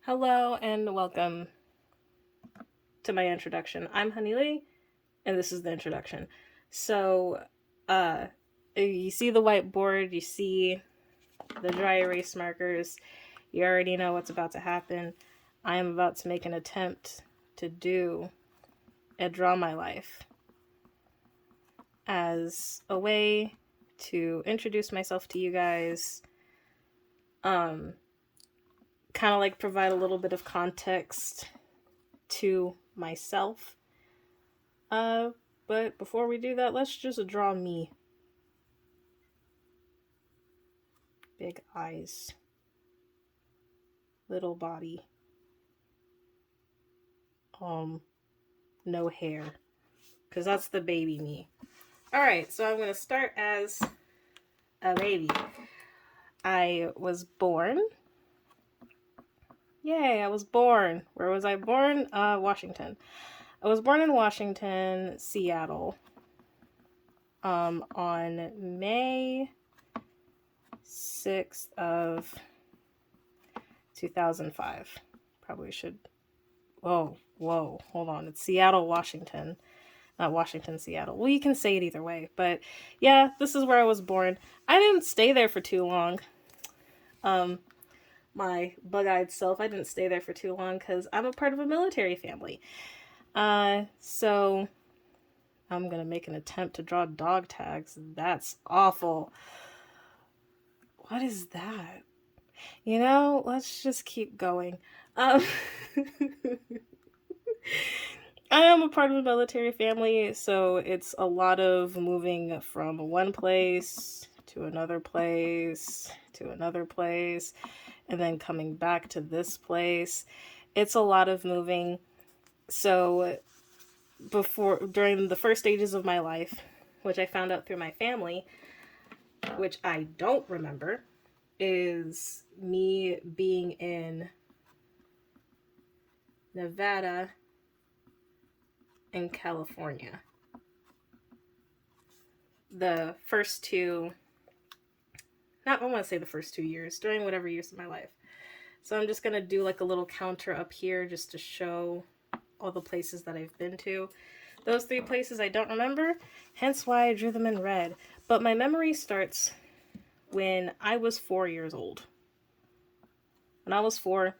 Hello and welcome to my introduction. I'm Honey Lee, and this is the introduction. So, uh, you see the whiteboard, you see the dry erase markers, you already know what's about to happen. I am about to make an attempt to do and draw my life as a way to introduce myself to you guys, um, kind of like provide a little bit of context to myself. Uh, but before we do that, let's just draw me. Big eyes, little body, um, no hair, because that's the baby me. All right, so I'm gonna start as a baby. I was born. Yay, I was born. Where was I born? Washington. I was born in Washington, Seattle, on May 6th of 2005. Probably should. Whoa, hold on. It's Seattle, Washington. Not Washington, Seattle. Well, you can say it either way. But yeah, this is where I was born. I didn't stay there for too long. My bug-eyed self, I didn't stay there for too long because I'm a part of a military family. So I'm gonna make an attempt to draw dog tags. That's awful. What is that? Let's just keep going. Um, I am a part of a military family, so it's a lot of moving from one place to another place to another place, and then coming back to this place. It's a lot of moving. So, during the first stages of my life, which I found out through my family, which I don't remember, is me being in Nevada and California. The first two, not I want to say the first 2 years, during whatever years of my life. So I'm just going to do like a little counter up here just to show all the places that I've been to. Those three places I don't remember, hence why I drew them in red. But my memory starts when I was 4 years old. When I was 4, it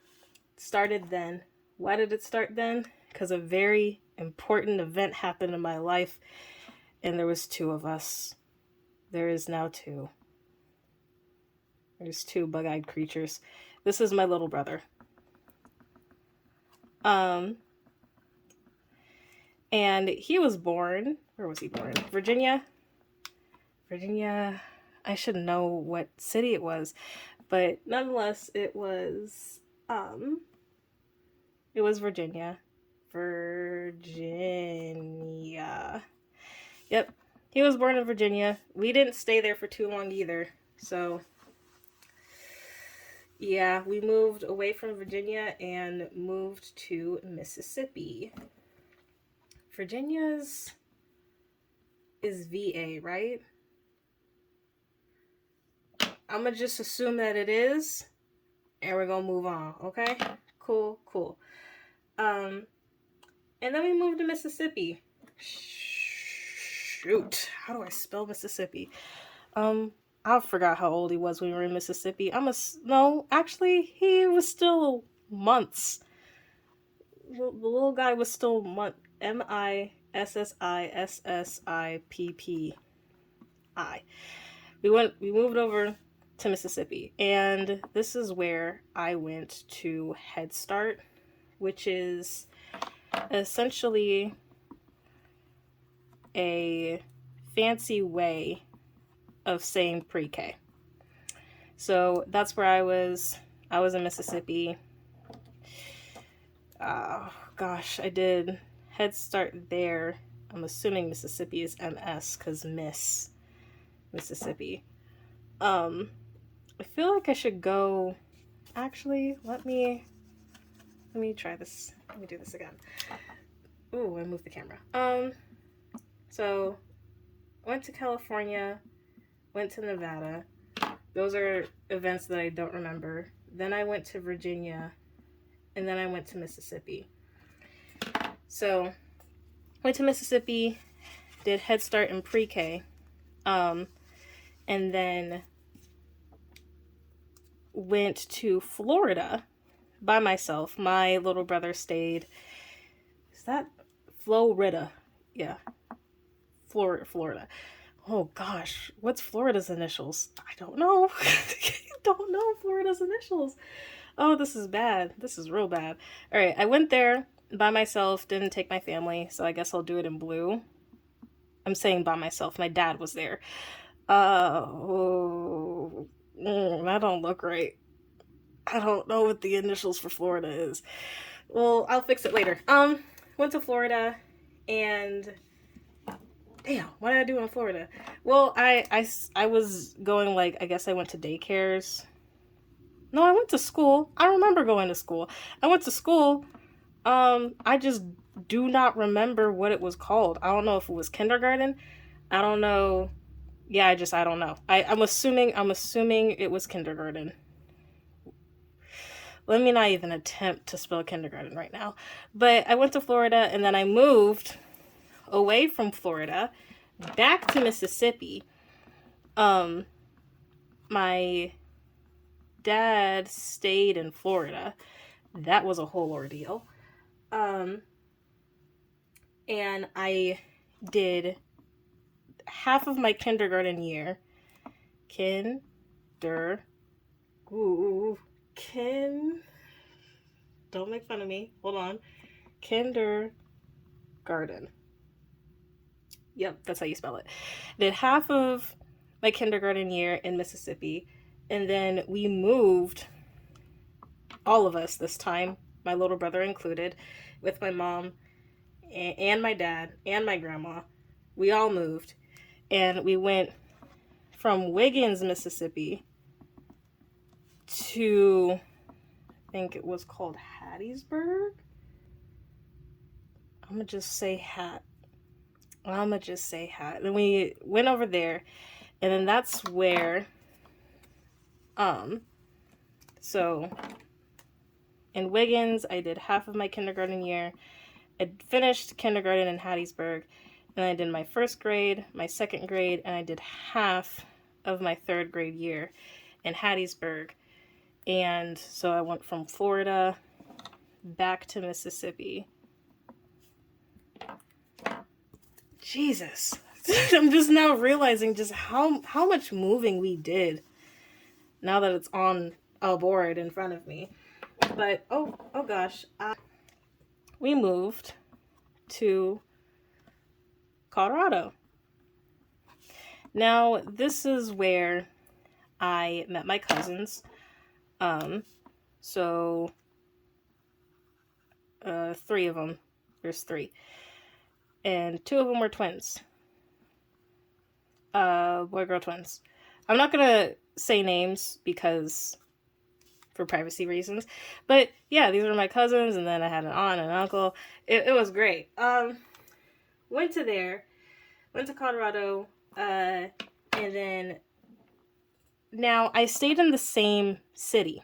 started then. Why did it start then? Because a very important event happened in my life, and there was two of us. There is now two. There's two bug-eyed creatures. This is my little brother. And he was born. Where was he born? Virginia. I should know what city it was, but nonetheless, it was Virginia. Virginia. Yep. He was born in Virginia. We didn't stay there for too long either. So, yeah, we moved away from Virginia and moved to Mississippi. Virginia's is VA, right? I'm gonna just assume that it is, and we're gonna move on, okay? Cool. And then we moved to Mississippi. Shoot, how do I spell Mississippi? I forgot how old he was when we were in Mississippi. No, actually, he was still months. The little guy was still MISSISSIPPI. We moved over to Mississippi, and this is where I went to Head Start, which is essentially a fancy way of saying pre-K. So that's where I was. I was in Mississippi. Oh gosh, I did Head Start there. I'm assuming Mississippi is MS because Miss Mississippi. I feel like I should go. Actually, let me try this. Let me do this again. Ooh, I moved the camera. So I went to California, went to Nevada. Those are events that I don't remember. Then I went to Virginia, and then I went to Mississippi. So, went to Mississippi, did Head Start and pre-K, and then went to Florida by myself. My little brother stayed. Is that Florida? Yeah, Florida. Oh gosh, what's Florida's initials? I don't know. I don't know Florida's initials. Oh, this is bad. This is real bad. All right, I went there by myself, didn't take my family, so I guess I'll do it in blue. I'm saying by myself. My dad was there. That don't look right. I don't know what the initials for Florida is. Well, I'll fix it later. Went to Florida, and damn, what did I do in Florida? Well, I was going, like, I guess I went to daycares. No, I went to school. I remember going to school. I went to school. I just do not remember what it was called. I don't know if it was kindergarten. I don't know. Yeah, I don't know. I'm assuming it was kindergarten. Let me not even attempt to spell kindergarten right now. But I went to Florida, and then I moved away from Florida back to Mississippi. My dad stayed in Florida. That was a whole ordeal. And I did half of my kindergarten year. Don't make fun of me. Hold on. Kindergarten. Yep, that's how you spell it. Did half of my kindergarten year in Mississippi, and then we moved, all of us this time, my little brother included, with my mom and my dad and my grandma. We all moved, and we went from Wiggins, Mississippi to, I think it was called Hattiesburg. I'm gonna just say Hat. And we went over there, and then that's where, so in Wiggins, I did half of my kindergarten year. I finished kindergarten in Hattiesburg, and I did my first grade, my second grade, and I did half of my third grade year in Hattiesburg. And so I went from Florida back to Mississippi. Jesus. I'm just now realizing just how much moving we did now that it's on a board in front of me. But, oh gosh. We moved to Colorado. Now, this is where I met my cousins. Three of them. There's three. And two of them were twins. Boy-girl twins. I'm not gonna say names because for privacy reasons. But yeah, these were my cousins, and then I had an aunt and an uncle. It was great. Went to Colorado, and then now I stayed in the same city,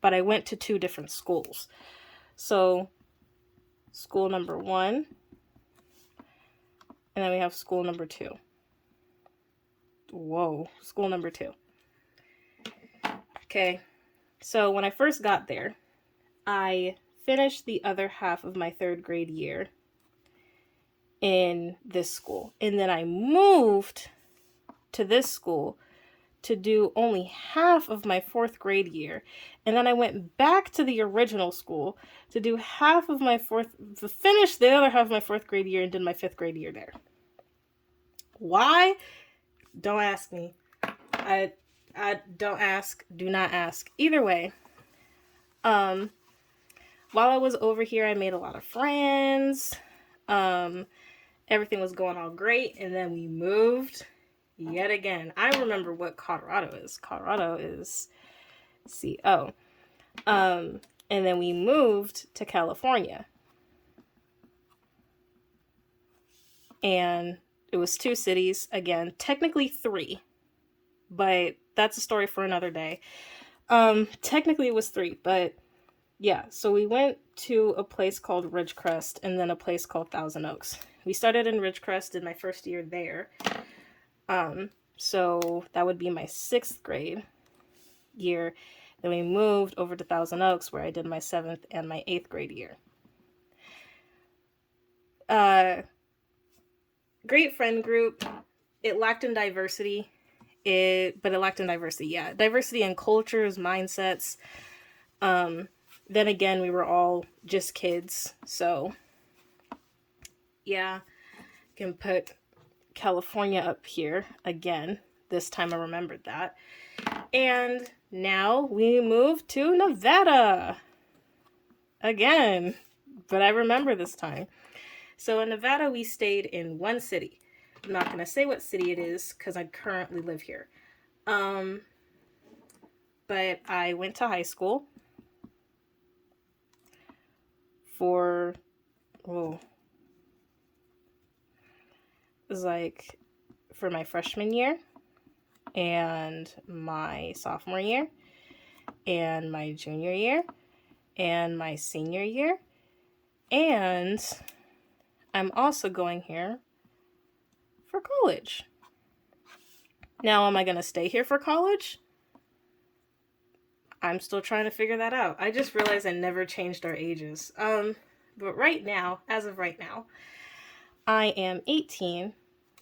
but I went to two different schools. So school number 1, and then we have school number 2. Whoa, school number 2. Okay, so when I first got there, I finished the other half of my third grade year in this school. And then I moved to this school to do only half of my fourth grade year. And then I went back to the original school to do finish the other half of my fourth grade year and did my fifth grade year there. Why? Don't ask me. I don't ask, do not ask. Either way, while I was over here, I made a lot of friends. Everything was going all great, and then we moved yet again. I remember what Colorado is. Colorado is CO. And then we moved to California. And it was 2 cities, again, technically 3, but that's a story for another day. Technically it was 3, but Yeah, so we went to a place called Ridgecrest and then a place called Thousand Oaks. We started in Ridgecrest in my first year there. So that would be my 6th grade year. Then we moved over to Thousand Oaks where I did my 7th and my 8th grade year. Great friend group. It lacked in diversity. But it lacked in diversity, yeah. Diversity in cultures, mindsets. Then again, we were all just kids, so yeah, can put California up here again. This time I remembered that. And now we move to Nevada again, but I remember this time. So in Nevada, we stayed in one city. I'm not going to say what city it is because I currently live here. But I went to high school for, it was like for my freshman year and my sophomore year and my junior year and my senior year. And I'm also going here for college. Now, am I going to stay here for college? I'm still trying to figure that out. I just realized I never changed our ages. But right now, as of right now, I am 18.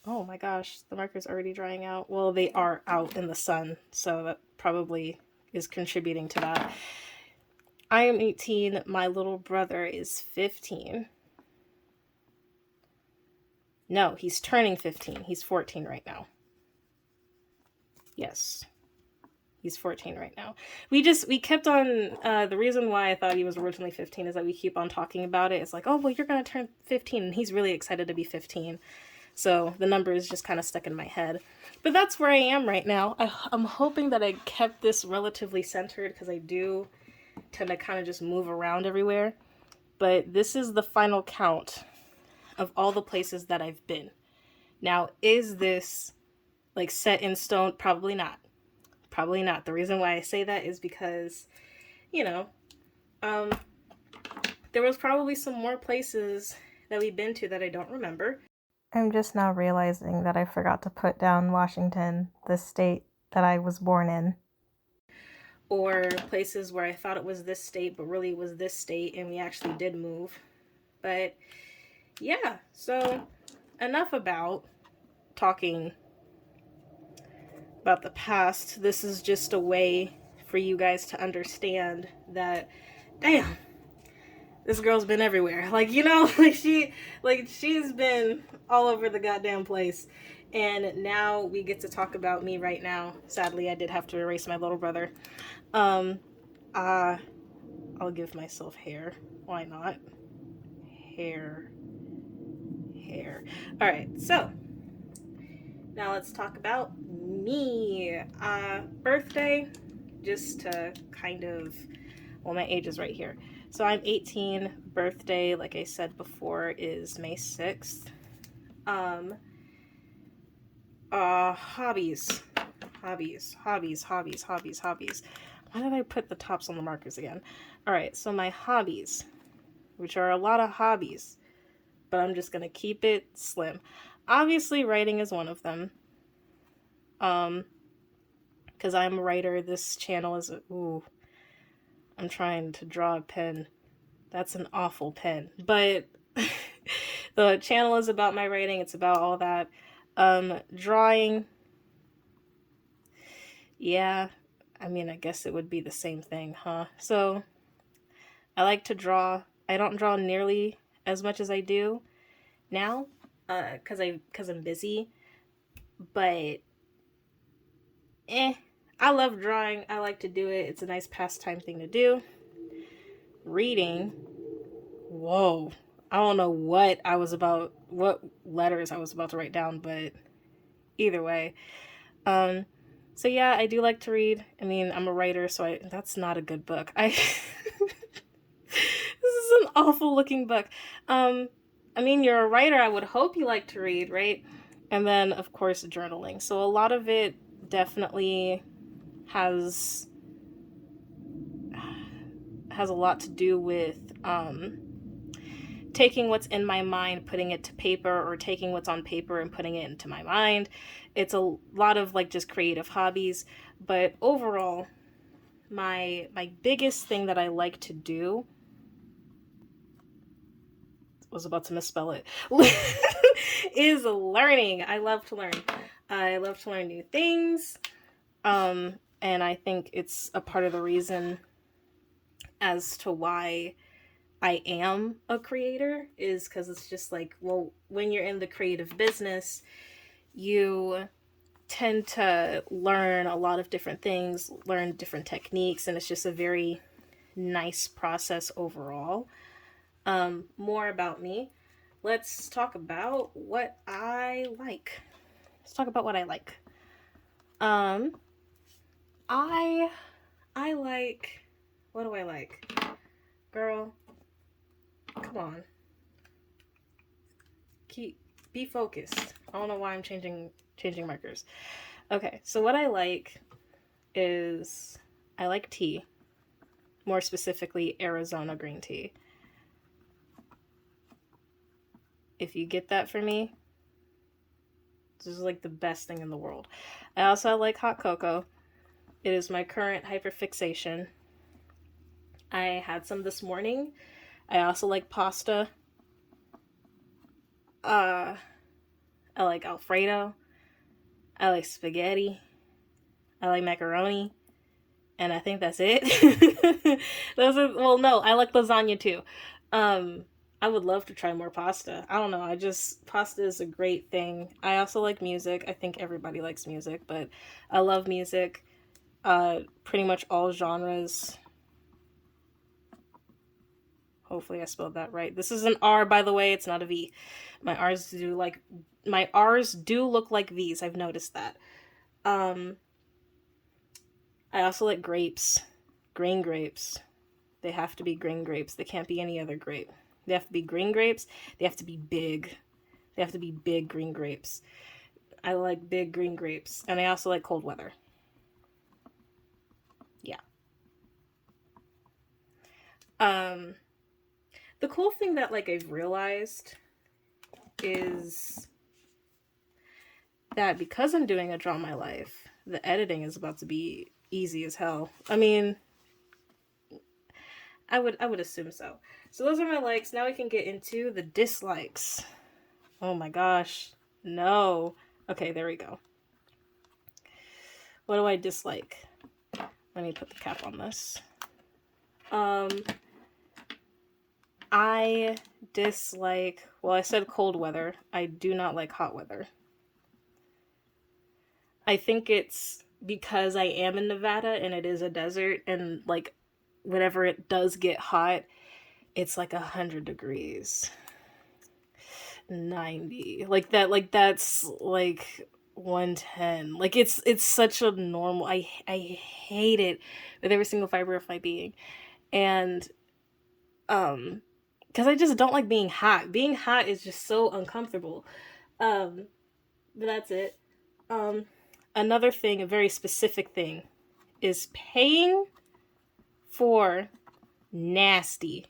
Oh my gosh, the marker's already drying out. Well, they are out in the sun, so that probably is contributing to that. I am 18. My little brother is 15. No, he's turning 15. He's 14 right now. Yes. He's 14 right now. We kept on, the reason why I thought he was originally 15 is that we keep on talking about it. It's like, oh, well, you're going to turn 15. And he's really excited to be 15. So the number is just kind of stuck in my head. But that's where I am right now. I'm hoping that I kept this relatively centered because I do tend to kind of just move around everywhere. But this is the final count of all the places that I've been. Now, is this like set in stone? Probably not. Probably not. The reason why I say that is because, there was probably some more places that we've been to that I don't remember. I'm just now realizing that I forgot to put down Washington, the state that I was born in. Or places where I thought it was this state, but really it was this state, and we actually did move. But yeah, so enough about talking about the past. This is just a way for you guys to understand that, damn, this girl's been everywhere. She's been all over the goddamn place. And now we get to talk about me right now. Sadly, I did have to erase my little brother. I'll give myself hair. Why not? Hair. All right, so now let's talk about me. Birthday, just to kind of, my age is right here. So I'm 18. Birthday, like I said before, is May 6th. Hobbies. Why did I put the tops on the markers again? All right, so my hobbies, which are a lot of hobbies, but I'm just going to keep it slim. Obviously, writing is one of them. Because I'm a writer. This channel is I'm trying to draw a pen. That's an awful pen. But the channel is about my writing. It's about all that. Drawing. Yeah. I mean, I guess it would be the same thing, huh? So, I like to draw. I don't draw nearly as much as I do now. Because I'm busy. But, I love drawing. I like to do it. It's a nice pastime thing to do. Reading. Whoa. I don't know what letters I was about to write down, but either way. So yeah, I do like to read. I mean, I'm a writer, so that's not a good book. This is an awful looking book. I mean, you're a writer. I would hope you like to read, right? And then, of course, journaling. So a lot of it definitely has has a lot to do with taking what's in my mind, putting it to paper, or taking what's on paper and putting it into my mind. It's a lot of like just creative hobbies, but overall, my biggest thing that I like to do, was about to misspell it, is learning. I love to learn. I love to learn new things. And I think it's a part of the reason as to why I am a creator, is because it's just like, well, when you're in the creative business, you tend to learn a lot of different things, learn different techniques, and it's just a very nice process overall. More about me. Let's talk about what I like. Let's talk about what I like. Um, I I like, what do I like? Girl, come on. Be focused. I don't know why I'm changing markers. Okay, so what I like is, I like tea. More specifically, Arizona green tea. If you get that for me, this is like the best thing in the world. I also like hot cocoa. It is my current hyperfixation. I had some this morning. I also like pasta. I like Alfredo. I like spaghetti. I like macaroni. And I think that's it. Well, no, I like lasagna too. I would love to try more pasta. I don't know. Pasta is a great thing. I also like music. I think everybody likes music, but I love music. Pretty much all genres. Hopefully I spelled that right. This is an R, by the way. It's not a V. My R's do look like V's. I've noticed that. I also like grapes. Green grapes. They have to be green grapes. They can't be any other grape. They have to be green grapes. They have to be big. They have to be big green grapes. I like big green grapes. And I also like cold weather. Yeah. The cool thing that like I've realized is that because I'm doing a Draw My Life, the editing is about to be easy as hell. I mean, I would assume so. So those are my likes. Now we can get into the dislikes. Oh my gosh. No. Okay, there we go. What do I dislike? Let me put the cap on this. I dislike, well, I said cold weather. I do not like hot weather. I think it's because I am in Nevada and it is a desert, and like whenever it does get hot, it's like 100 degrees. 90. Like that's like 110. Like it's such a normal, I hate it with every single fiber of my being. And because I just don't like being hot. Being hot is just so uncomfortable. But that's it. Another thing, a very specific thing, is paying for nasty.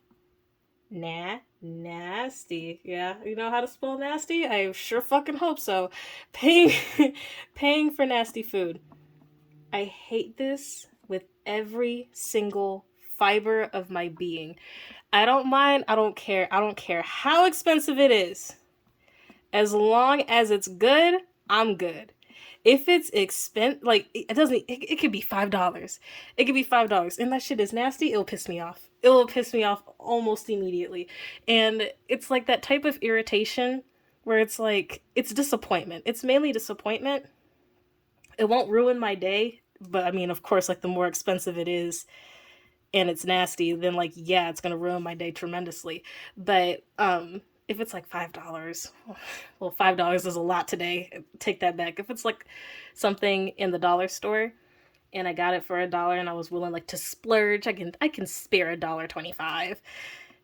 Nasty. Yeah, you know how to spell nasty? I sure fucking hope so. Paying paying for nasty food. I hate this with every single fiber of my being. I don't mind, I don't care. I don't care how expensive it is. As long as it's good, I'm good. If it's like it doesn't, it could be $5. It could be $5, and that shit is nasty. It'll piss me off. It will piss me off almost immediately, and it's like that type of irritation where it's like it's disappointment. It's mainly disappointment. It won't ruin my day, but I mean, of course, like the more expensive it is, and it's nasty, then like yeah, it's gonna ruin my day tremendously. But if it's like $5, well, $5 is a lot today. Take that back. If it's like something in the dollar store and I got it for $1 and I was willing like to splurge, I can spare $1.25,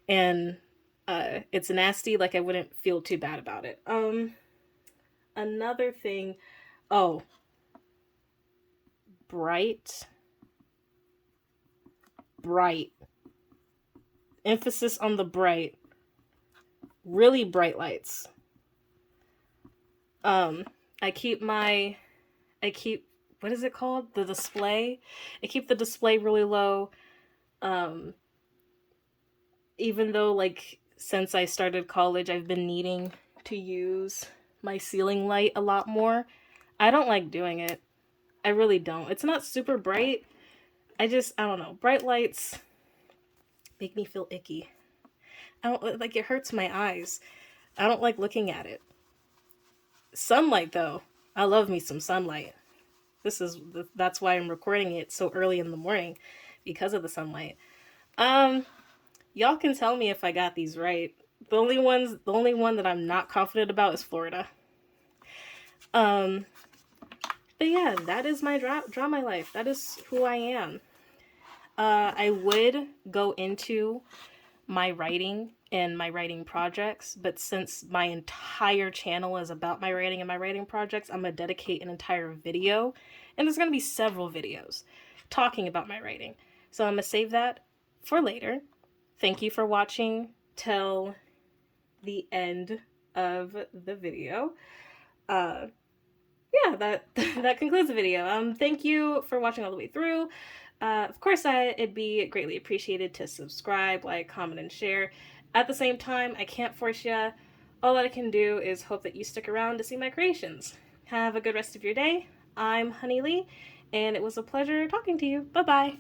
and it's nasty. Like I wouldn't feel too bad about it. Another thing, oh, bright Emphasis on the bright. Really bright lights. I keep what is it called? The display. I keep the display really low. Um, Even though, like, since I started college, I've been needing to use my ceiling light a lot more. I don't like doing it. I really don't. It's not super bright. I don't know. Bright lights make me feel icky. I don't like it hurts my eyes. I don't like looking at it. Sunlight though. I love me some sunlight. That's why I'm recording it so early in the morning, because of the sunlight. Um y'all can tell me if I got these right. The only one that I'm not confident about is Florida. But yeah, that is my draw my life. That is who I am. I would go into my writing and my writing projects, but since my entire channel is about my writing and my writing projects, I'm gonna dedicate an entire video, and there's gonna be several videos talking about my writing. So I'm gonna save that for later. Thank you for watching till the end of the video. Yeah, that that concludes the video. Thank you for watching all the way through. Of course, it'd be greatly appreciated to subscribe, like, comment, and share. At the same time, I can't force you. All that I can do is hope that you stick around to see my creations. Have a good rest of your day. I'm Honey Lee, and it was a pleasure talking to you. Bye-bye.